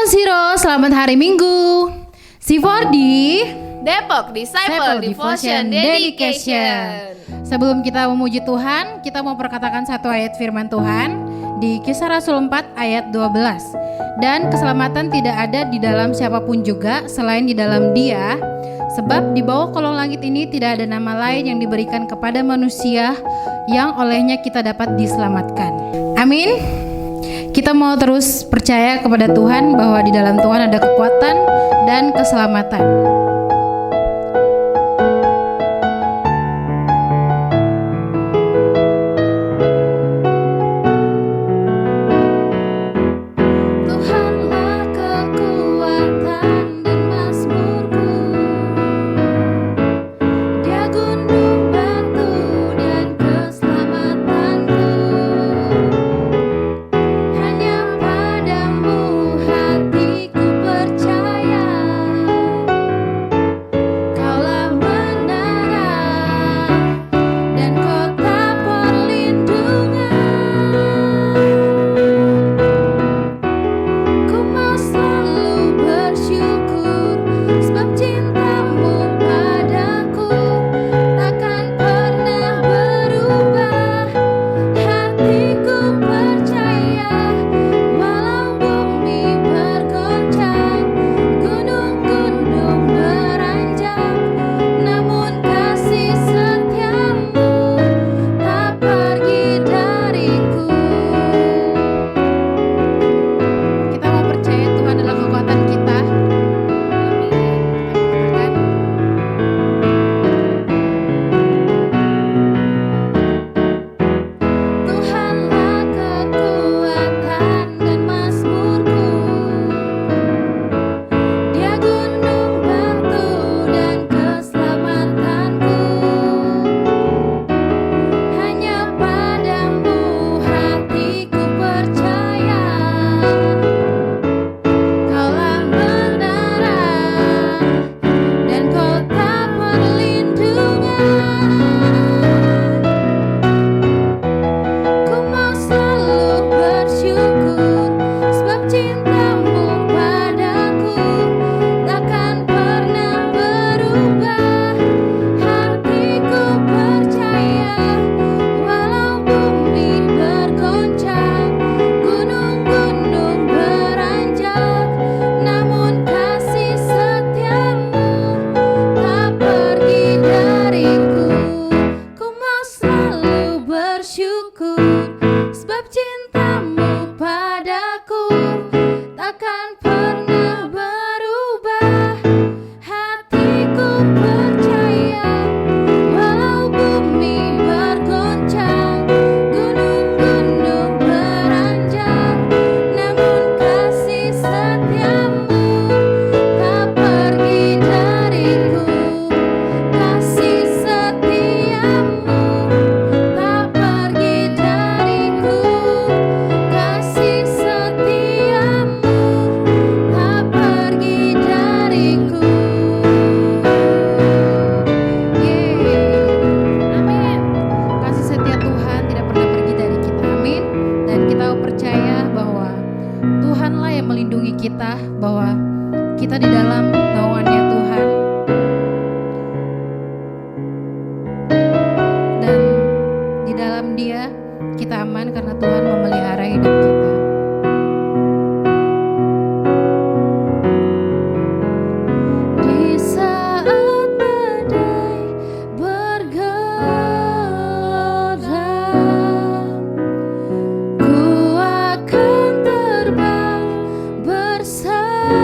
Zero, selamat hari Minggu. C4D Depok Disciple Devotion Dedication. Sebelum kita memuji Tuhan, kita mau perkatakan satu ayat firman Tuhan di Kisah Rasul 4 ayat 12. Dan keselamatan tidak ada di dalam siapapun juga selain di dalam Dia, sebab di bawah kolong langit ini tidak ada nama lain yang diberikan kepada manusia yang olehnya kita dapat diselamatkan. Amin. Kita mau terus percaya kepada Tuhan bahwa di dalam Tuhan ada kekuatan dan keselamatan.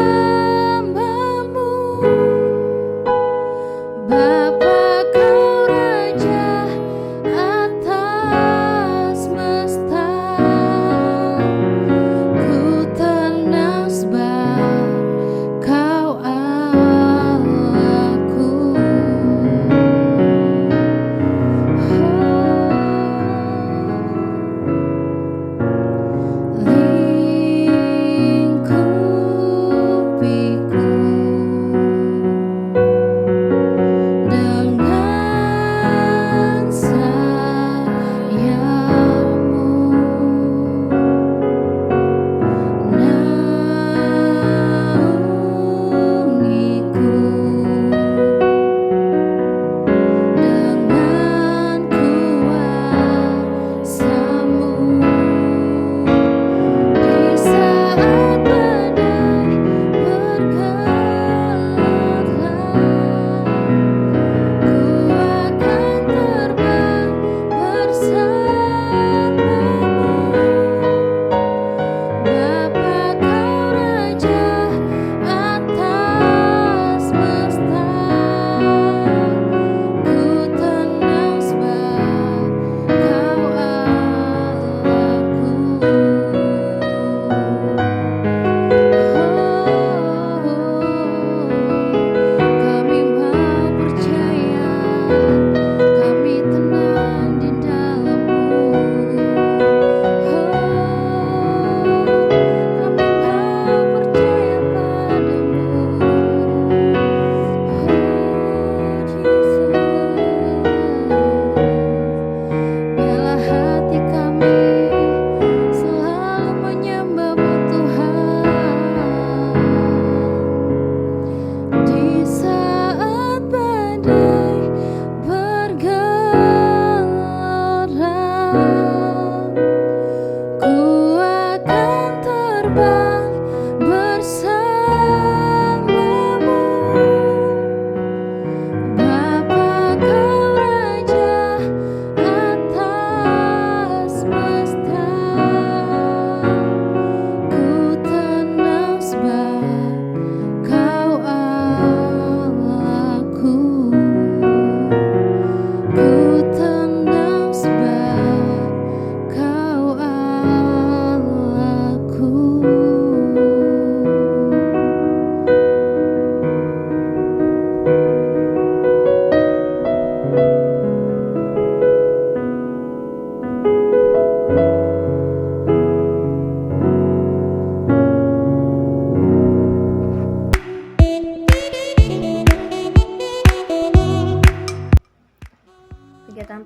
Bersamamu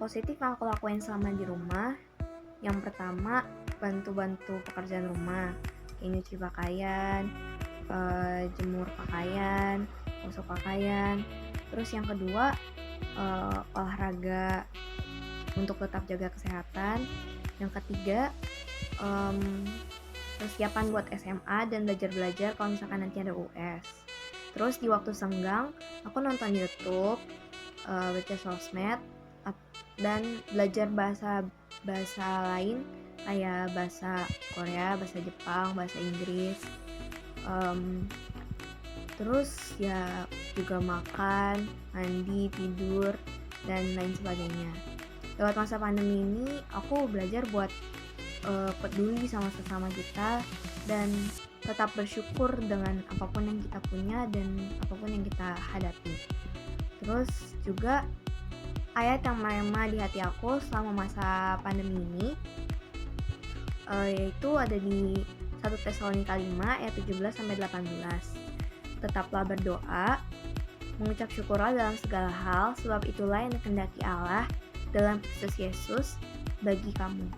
positif yang aku lakuin selama di rumah, yang pertama bantu-bantu pekerjaan rumah, kayak nyuci pakaian, jemur pakaian, gosok pakaian. Terus yang kedua, olahraga untuk tetap jaga kesehatan. Yang ketiga, persiapan buat SMA dan belajar-belajar kalau misalkan nanti ada US. Terus di waktu senggang, aku nonton YouTube, baca sosmed, dan belajar bahasa lain kayak bahasa Korea, bahasa Jepang, bahasa Inggris. Terus ya juga makan, mandi, tidur, dan lain sebagainya. Lewat masa pandemi ini, aku belajar buat peduli sama sesama kita dan tetap bersyukur dengan apapun yang kita punya dan apapun yang kita hadapi. Terus juga ayat yang merema di hati aku selama masa pandemi ini yaitu ada di 1 Tesalonika 5 ayat 17-18. Tetaplah berdoa, mengucap syukurlah dalam segala hal, sebab itulah yang dikehendaki Allah dalam Kristus Yesus bagi kamu.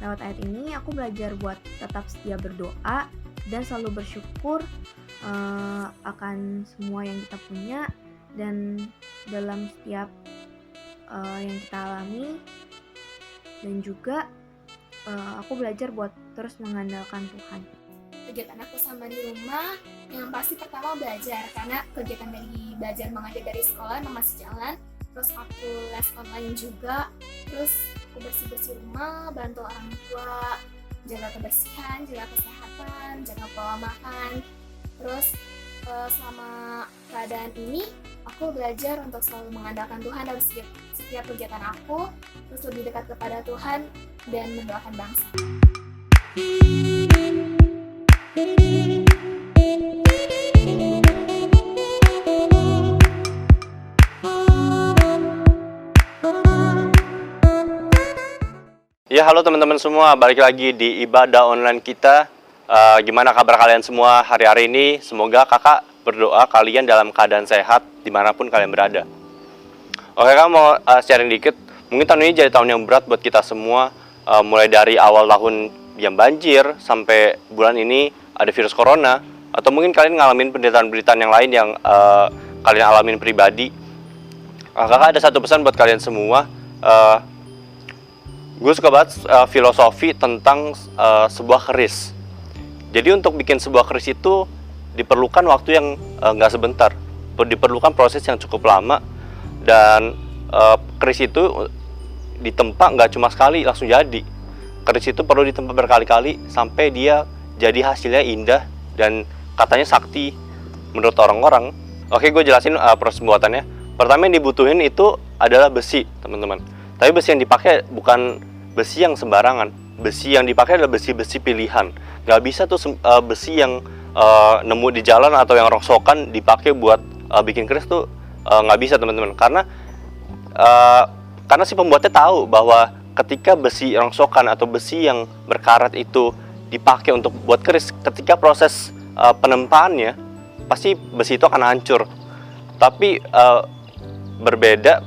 Lewat ayat ini aku belajar buat tetap setia berdoa dan selalu bersyukur akan semua yang kita punya dan dalam setiap yang kita alami. Dan juga aku belajar buat terus mengandalkan Tuhan. Kegiatan aku sama di rumah yang pasti pertama belajar, karena kegiatan dari belajar mengajar dari sekolah memang masih jalan. Terus aku les online juga. Terus aku bersih-bersih rumah, bantu orang tua, jaga kebersihan, jaga kesehatan, jaga pola makan. Terus selama keadaan ini aku belajar untuk selalu mengandalkan Tuhan dalam setiap kegiatan aku, terus lebih dekat kepada Tuhan dan mendoakan bangsa. Ya, halo teman-teman semua, balik lagi di ibadah online kita. Gimana kabar kalian semua hari-hari ini? Semoga kakak berdoa kalian dalam keadaan sehat dimanapun kalian berada. Oke, kakak mau sharing dikit. Mungkin tahun ini jadi tahun yang berat buat kita semua. Mulai dari awal tahun yang banjir sampai bulan ini ada virus corona. Atau mungkin kalian ngalamin penderitaan-penderitaan yang lain yang kalian alamin pribadi. Kakak ada satu pesan buat kalian semua. Gue suka banget filosofi tentang sebuah keris. Jadi untuk bikin sebuah keris itu diperlukan waktu yang nggak sebentar, diperlukan proses yang cukup lama. Dan keris itu ditempa nggak cuma sekali langsung jadi. Keris itu perlu ditempa berkali-kali sampai dia jadi hasilnya indah dan katanya sakti menurut orang-orang. Oke, gue jelasin proses pembuatannya. Pertama yang dibutuhin itu adalah besi, teman-teman. Tapi besi yang dipakai bukan besi yang sembarangan. Besi yang dipakai adalah besi-besi pilihan. Gak bisa tuh besi yang nemu di jalan atau yang rongsokan dipakai buat bikin keris tuh gak bisa, teman-teman. Karena si pembuatnya tahu bahwa ketika besi rongsokan atau besi yang berkarat itu dipakai untuk buat keris, ketika proses penempaannya pasti besi itu akan hancur. Tapi berbeda,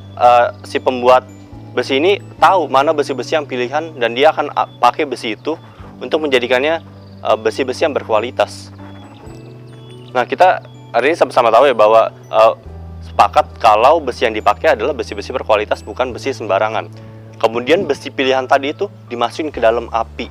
si pembuat besi ini tahu mana besi-besi yang pilihan dan dia akan pakai besi itu untuk menjadikannya besi-besi yang berkualitas. Nah, kita hari ini sama-sama tahu ya bahwa sepakat kalau besi yang dipakai adalah besi-besi berkualitas, bukan besi sembarangan. Kemudian besi pilihan tadi itu dimasukin ke dalam api,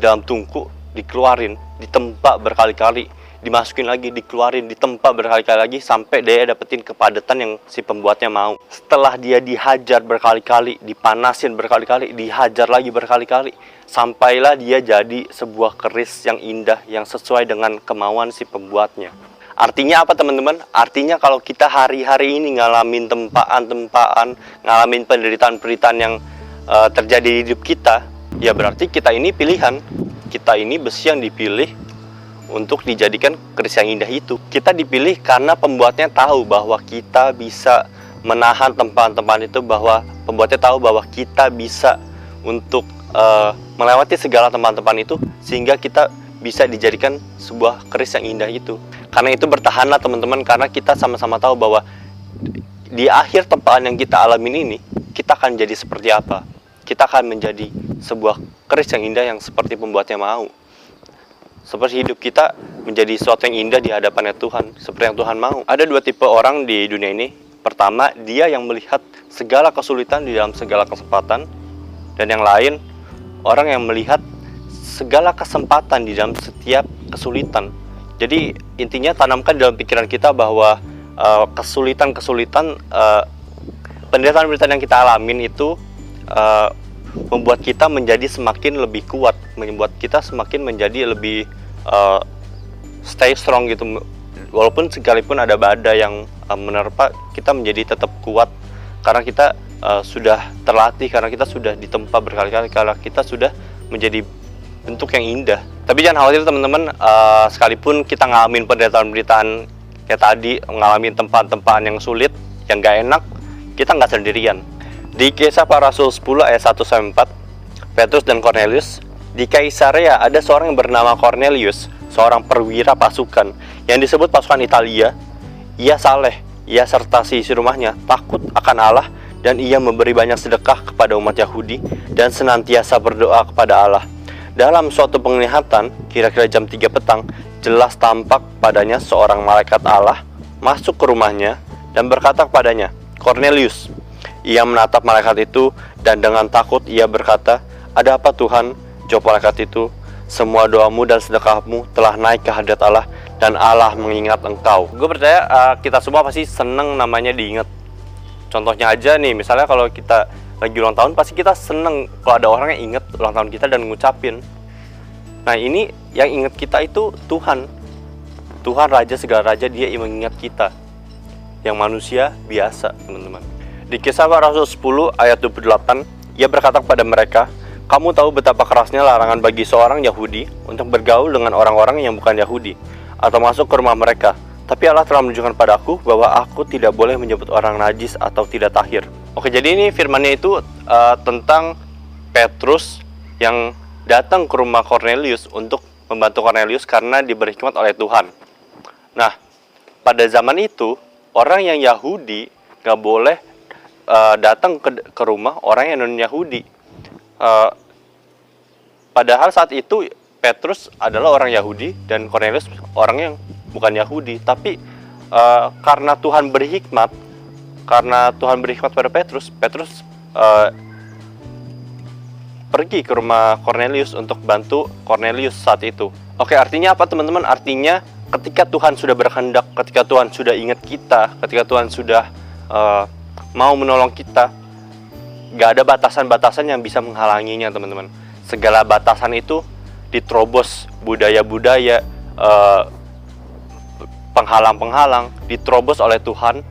dalam tungku, dikeluarin, ditempa berkali-kali, dimasukin lagi, dikeluarin, ditempa berkali-kali lagi sampai dia dapetin kepadatan yang si pembuatnya mau. Setelah dia dihajar berkali-kali, dipanasin berkali-kali, dihajar lagi berkali-kali, sampailah dia jadi sebuah keris yang indah yang sesuai dengan kemauan si pembuatnya. Artinya apa, teman-teman? Artinya kalau kita hari-hari ini ngalamin tempaan-tempaan, ngalamin penderitaan-penderitaan yang terjadi di hidup kita, ya berarti kita ini pilihan. Kita ini besi yang dipilih untuk dijadikan keris yang indah itu. Kita dipilih karena pembuatnya tahu bahwa kita bisa menahan tempaan-tempaan itu, bahwa pembuatnya tahu bahwa kita bisa untuk melewati segala tempaan-tempaan itu, sehingga kita bisa dijadikan sebuah keris yang indah itu. Karena itu bertahanlah, teman-teman, karena kita sama-sama tahu bahwa di akhir tempaan yang kita alamin ini, kita akan jadi seperti apa. Kita akan menjadi sebuah keris yang indah yang seperti pembuatnya mau. Seperti hidup kita menjadi sesuatu yang indah di hadapannya Tuhan, seperti yang Tuhan mau. Ada dua tipe orang di dunia ini. Pertama, dia yang melihat segala kesulitan di dalam segala kesempatan. Dan yang lain, orang yang melihat segala kesempatan di dalam setiap kesulitan. Jadi intinya tanamkan dalam pikiran kita bahwa kesulitan-kesulitan, penderitaan-penderitaan yang kita alamin itu membuat kita menjadi semakin lebih kuat, membuat kita semakin menjadi lebih stay strong gitu. Walaupun sekalipun ada badai yang menerpa, kita menjadi tetap kuat karena kita sudah terlatih, karena kita sudah ditempa berkali-kali, karena kita sudah menjadi bentuk yang indah. Tapi jangan khawatir teman-teman, sekalipun kita ngalamin penderitaan-penderitaan kayak tadi, ngalamin tempat-tempat yang sulit, yang gak enak, kita nggak sendirian. Di Kisah Para Rasul 10 ayat 1-4, Petrus dan Cornelius. Di Kaisarea ada seorang yang bernama Cornelius, seorang perwira pasukan yang disebut pasukan Italia. Ia saleh, ia serta seisi rumahnya takut akan Allah, dan ia memberi banyak sedekah kepada umat Yahudi dan senantiasa berdoa kepada Allah. Dalam suatu penglihatan, kira-kira jam 3 petang, jelas tampak padanya seorang malaikat Allah masuk ke rumahnya dan berkata kepadanya, "Cornelius." Ia menatap malaikat itu dan dengan takut ia berkata, "Ada apa Tuhan?" Jawab malaikat itu, "Semua doamu dan sedekahmu telah naik ke hadirat Allah dan Allah mengingat engkau." Gue percaya kita semua pasti seneng namanya diingat. Contohnya aja nih, misalnya kalau kita lagi ulang tahun, pasti kita seneng kalau ada orang yang ingat ulang tahun kita dan ngucapin. Nah ini yang ingat kita itu Tuhan. Tuhan Raja segala Raja, dia yang mengingat kita. Yang manusia biasa, teman-teman. Di Kisah Para Rasul 10 ayat 28, ia berkata kepada mereka, "Kamu tahu betapa kerasnya larangan bagi seorang Yahudi untuk bergaul dengan orang-orang yang bukan Yahudi atau masuk ke rumah mereka. Tapi Allah telah menunjukkan padaku bahwa aku tidak boleh menyebut orang najis atau tidak tahir." Oke, jadi ini firmannya itu tentang Petrus yang datang ke rumah Cornelius untuk membantu Cornelius karena diberi hikmat oleh Tuhan. Nah, pada zaman itu orang yang Yahudi gak boleh datang ke rumah orang yang non-Yahudi. Padahal saat itu Petrus adalah orang Yahudi dan Cornelius orang yang bukan Yahudi. Tapi karena Tuhan beri hikmat, pada Petrus pergi ke rumah Cornelius untuk bantu Cornelius saat itu. Oke, artinya apa teman-teman? Artinya ketika Tuhan sudah berkehendak, ketika Tuhan sudah ingat kita, ketika Tuhan sudah mau menolong kita, gak ada batasan-batasan yang bisa menghalanginya teman-teman. Segala batasan itu diterobos, budaya-budaya, penghalang-penghalang diterobos oleh Tuhan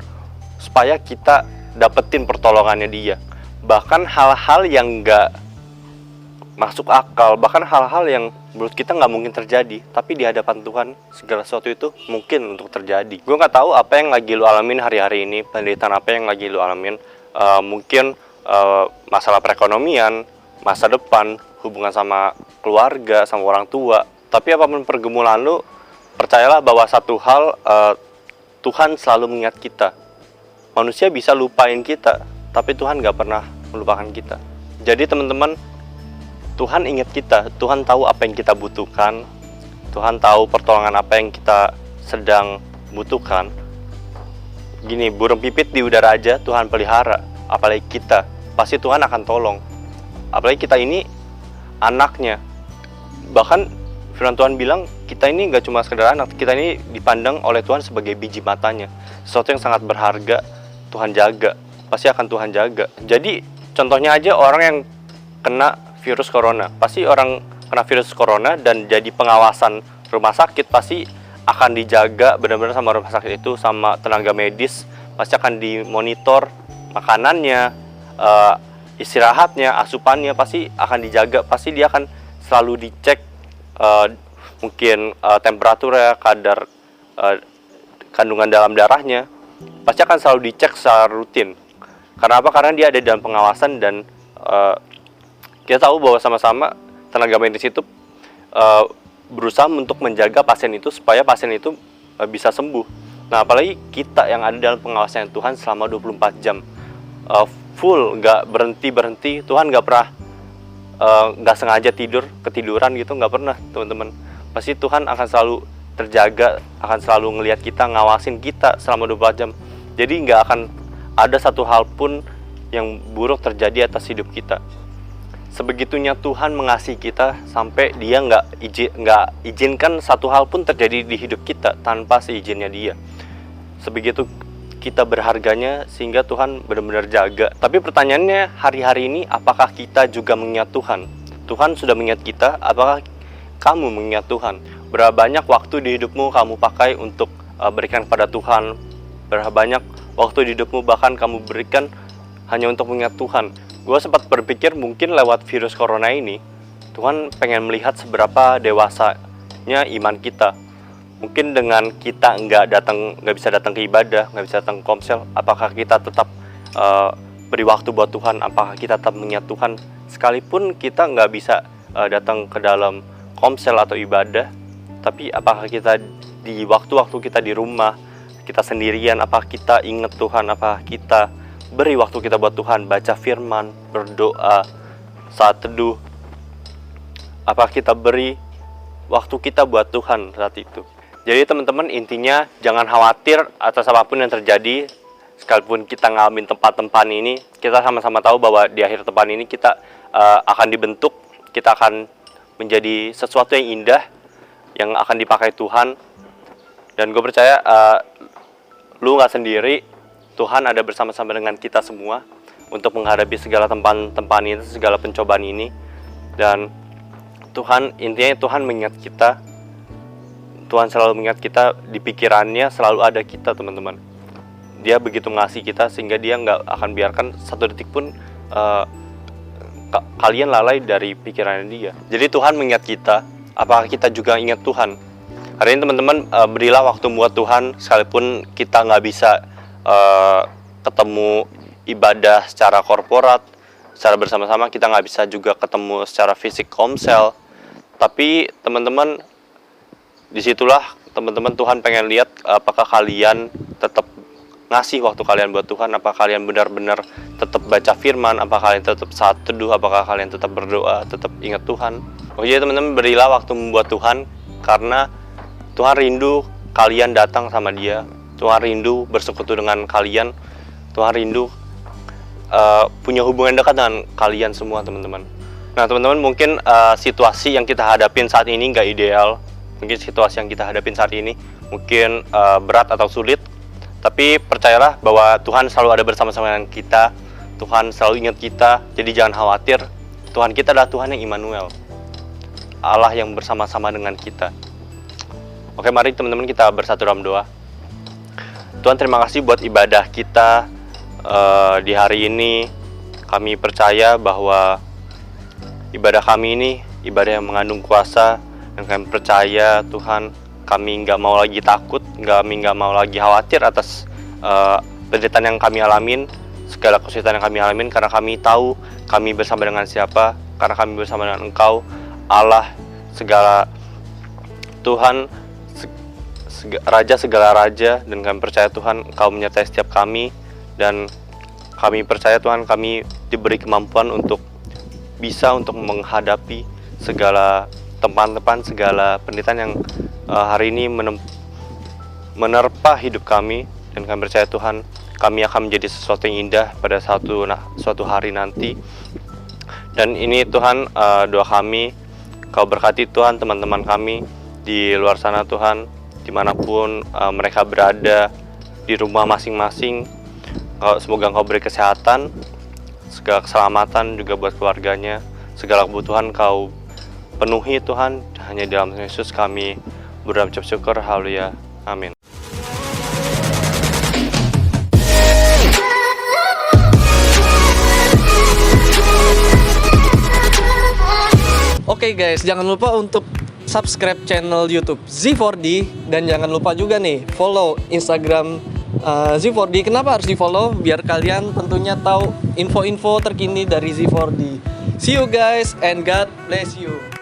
supaya kita dapetin pertolongannya dia. Bahkan hal-hal yang gak masuk akal, bahkan hal-hal yang menurut kita gak mungkin terjadi, tapi di hadapan Tuhan segala sesuatu itu mungkin untuk terjadi. Gue gak tahu apa yang lagi lu alamin hari-hari ini, penderitaan apa yang lagi lu alamin. Mungkin masalah perekonomian, masa depan, hubungan sama keluarga, sama orang tua. Tapi apapun pergumulan lu, percayalah bahwa satu hal, Tuhan selalu mengingat kita. Manusia bisa lupain kita, tapi Tuhan gak pernah melupakan kita. Jadi teman-teman, Tuhan ingat kita, Tuhan tahu apa yang kita butuhkan, Tuhan tahu pertolongan apa yang kita sedang butuhkan. Gini, burung pipit di udara aja Tuhan pelihara, apalagi kita, pasti Tuhan akan tolong. Apalagi kita ini anaknya. Bahkan firman Tuhan bilang, kita ini gak cuma sekedar anak, kita ini dipandang oleh Tuhan sebagai biji matanya. Sesuatu yang sangat berharga, Tuhan jaga, pasti akan Tuhan jaga. Jadi contohnya aja orang yang kena virus corona, pasti orang kena virus corona dan jadi pengawasan rumah sakit pasti akan dijaga benar-benar sama rumah sakit itu, sama tenaga medis, pasti akan dimonitor makanannya, istirahatnya, asupannya pasti akan dijaga, pasti dia akan selalu dicek, mungkin temperaturnya, kadar kandungan dalam darahnya, pasti akan selalu dicek secara rutin. Karena apa? Karena dia ada dalam pengawasan dan kita tahu bahwa sama-sama tenaga medis itu berusaha untuk menjaga pasien itu supaya pasien itu bisa sembuh. Nah, apalagi kita yang ada dalam pengawasan Tuhan selama 24 jam. full, nggak berhenti. Tuhan nggak pernah nggak sengaja ketiduran gitu, nggak pernah teman-teman. Pasti Tuhan akan selalu terjaga, akan selalu ngelihat kita, ngawasin kita selama 24 jam. Jadi nggak akan ada satu hal pun yang buruk terjadi atas hidup kita. Sebegitunya Tuhan mengasihi kita sampai Dia nggak izinkan satu hal pun terjadi di hidup kita tanpa seizinnya Dia. Sebegitu kita berharganya sehingga Tuhan benar-benar jaga. Tapi pertanyaannya hari-hari ini, apakah kita juga mengingat Tuhan? Tuhan sudah mengingat kita, apakah kamu mengingat Tuhan? Berapa banyak waktu di hidupmu kamu pakai untuk berikan kepada Tuhan? Berapa banyak waktu di hidupmu bahkan kamu berikan hanya untuk mengingat Tuhan? Gue sempat berpikir mungkin lewat virus corona ini, Tuhan pengen melihat seberapa dewasanya iman kita. Mungkin dengan kita nggak bisa datang ke ibadah, nggak bisa datang ke komsel, apakah kita tetap beri waktu buat Tuhan? Apakah kita tetap mengingat Tuhan? Sekalipun kita nggak bisa datang ke dalam komsel atau ibadah, tapi apakah kita di waktu-waktu kita di rumah, kita sendirian, apakah kita ingat Tuhan? Apakah kita beri waktu kita buat Tuhan, baca firman, berdoa, saat teduh? Apakah kita beri waktu kita buat Tuhan saat itu? Jadi teman-teman, intinya jangan khawatir atas apapun yang terjadi. Sekalipun kita ngalamin tempat-tempat ini, kita sama-sama tahu bahwa di akhir tempat ini kita akan dibentuk, kita akan menjadi sesuatu yang indah, yang akan dipakai Tuhan. Dan gue percaya lu gak sendiri. Tuhan ada bersama-sama dengan kita semua untuk menghadapi segala tempat ini, segala pencobaan ini. Dan intinya Tuhan mengingat kita. Tuhan selalu mengingat kita, di pikirannya selalu ada kita teman-teman. Dia begitu mengasihi kita sehingga Dia nggak akan biarkan satu detik pun kalian lalai dari pikirannya Dia. Jadi Tuhan mengingat kita, apakah kita juga ingat Tuhan? Hari ini teman-teman, berilah waktu buat Tuhan, sekalipun kita nggak bisa ketemu ibadah secara korporat, secara bersama-sama, kita nggak bisa juga ketemu secara fisik komsel. Tapi teman-teman, disitulah teman-teman Tuhan pengen lihat apakah kalian tetap ngasih waktu kalian buat Tuhan, apakah kalian benar-benar tetap baca firman, apakah kalian tetap saat teduh, apakah kalian tetap berdoa, tetap ingat Tuhan. Oke teman-teman, berilah waktu membuat Tuhan, karena Tuhan rindu kalian datang sama Dia. Tuhan rindu bersekutu dengan kalian. Tuhan rindu punya hubungan dekat dengan kalian semua teman-teman. Nah teman-teman, mungkin situasi yang kita hadapin saat ini nggak ideal. Mungkin situasi yang kita hadapin saat ini mungkin berat atau sulit. Tapi percayalah bahwa Tuhan selalu ada bersama-sama dengan kita. Tuhan selalu ingat kita. Jadi jangan khawatir. Tuhan kita adalah Tuhan yang Immanuel, Allah yang bersama-sama dengan kita. Oke, mari teman-teman kita bersatu dalam doa. Tuhan, terima kasih buat ibadah kita di hari ini. Kami percaya bahwa ibadah kami ini ibadah yang mengandung kuasa. Dan kami percaya Tuhan, kami nggak mau lagi takut, kami nggak mau lagi khawatir atas penderitaan yang kami alamin, segala kesulitan yang kami alamin, karena kami tahu kami bersama dengan siapa, karena kami bersama dengan Engkau, Allah segala Tuhan, Raja segala raja. Dan kami percaya Tuhan, Engkau menyertai setiap kami. Dan kami percaya Tuhan, kami diberi kemampuan untuk bisa untuk menghadapi segala tempat-tempat, segala penderitaan yang hari ini menerpa hidup kami. Dan kami percaya Tuhan, kami akan menjadi sesuatu yang indah pada suatu hari nanti. Dan ini Tuhan, doa kami, Kau berkati Tuhan teman-teman kami di luar sana Tuhan, dimanapun mereka berada, di rumah masing-masing. Semoga Engkau beri kesehatan, segala keselamatan juga buat keluarganya, segala kebutuhan Kau penuhi Tuhan. Hanya di dalam Yesus kami berdoa ucap syukur. Haleluya, amin. Oke guys, jangan lupa untuk subscribe channel YouTube Z4D, dan jangan lupa juga nih follow Instagram Z4D. Kenapa harus di follow? Biar kalian tentunya tahu info-info terkini dari Z4D. See you guys and God bless you.